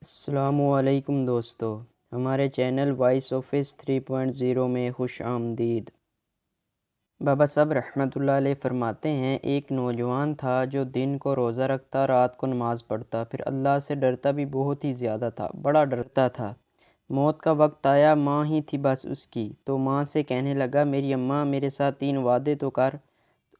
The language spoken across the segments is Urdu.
السلام علیکم دوستو، ہمارے چینل وائس آفس 3.0 میں خوش آمدید۔ بابا صاحب رحمۃ اللہ علیہ فرماتے ہیں، ایک نوجوان تھا جو دن کو روزہ رکھتا، رات کو نماز پڑھتا، پھر اللہ سے ڈرتا بھی بہت ہی زیادہ تھا، بڑا ڈرتا تھا۔ موت کا وقت آیا، ماں ہی تھی بس اس کی، تو ماں سے کہنے لگا، میری اماں میرے ساتھ 3 وعدے تو کر۔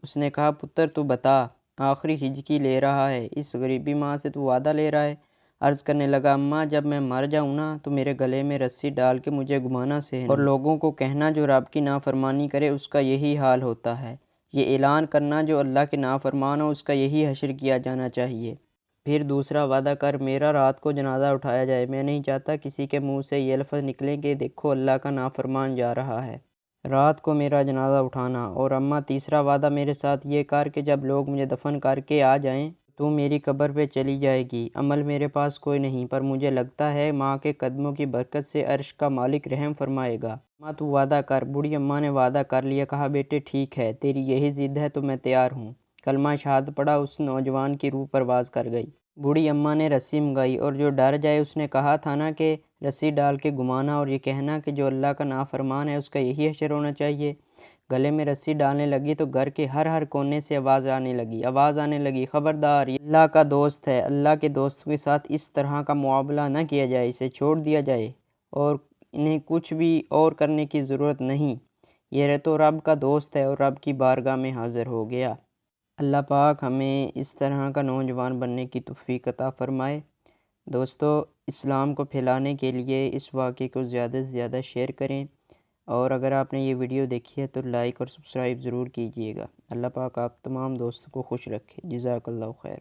اس نے کہا، پتر تو بتا، آخری ہجکی لے رہا ہے، اس غریبی ماں سے تو وعدہ لے رہا ہے۔ عرض کرنے لگا، اماں جب میں مر جاؤں نا تو میرے گلے میں رسی ڈال کے مجھے گھمانا سہنا، اور لوگوں کو کہنا جو رب کی نافرمانی کرے اس کا یہی حال ہوتا ہے۔ یہ اعلان کرنا جو اللہ کے نافرمان ہو اس کا یہی حشر کیا جانا چاہیے۔ پھر دوسرا وعدہ کر، میرا رات کو جنازہ اٹھایا جائے، میں نہیں چاہتا کسی کے منہ سے یہ الفاظ نکلیں کہ دیکھو اللہ کا نافرمان جا رہا ہے، رات کو میرا جنازہ اٹھانا۔ اور اماں تیسرا وعدہ میرے ساتھ یہ کر کہ جب لوگ مجھے دفن کر کے آ جائیں تو میری قبر پہ چلی جائے گی۔ عمل میرے پاس کوئی نہیں، پر مجھے لگتا ہے ماں کے قدموں کی برکت سے عرش کا مالک رحم فرمائے گا۔ اماں تو وعدہ کر۔ بوڑھی اماں نے وعدہ کر لیا، کہا بیٹے ٹھیک ہے، تیری یہی ضد ہے تو میں تیار ہوں۔ کلمہ شہادت پڑھا، اس نوجوان کی روح پرواز کر گئی۔ بوڑھی اماں نے رسی منگائی، اور جو ڈر جائے اس نے کہا تھا نا کہ رسی ڈال کے گھمانا اور یہ کہنا کہ جو اللہ کا نافرمان ہے اس کا یہی حشر ہونا چاہیے۔ گلے میں رسی ڈالنے لگی تو گھر کے ہر کونے سے آواز آنے لگی، خبردار یہ اللہ کا دوست ہے، اللہ کے دوست کے ساتھ اس طرح کا معاملہ نہ کیا جائے، اسے چھوڑ دیا جائے اور انہیں کچھ بھی اور کرنے کی ضرورت نہیں، یہ تو رب کا دوست ہے اور رب کی بارگاہ میں حاضر ہو گیا۔ اللہ پاک ہمیں اس طرح کا نوجوان بننے کی توفیق عطا فرمائے۔ دوستو، اسلام کو پھیلانے کے لیے اس واقعے کو زیادہ سے زیادہ شیئر کریں، اور اگر آپ نے یہ ویڈیو دیکھی ہے تو لائک اور سبسکرائب ضرور کیجئے گا۔ اللہ پاک آپ تمام دوستوں کو خوش رکھے۔ جزاک اللہ خیر۔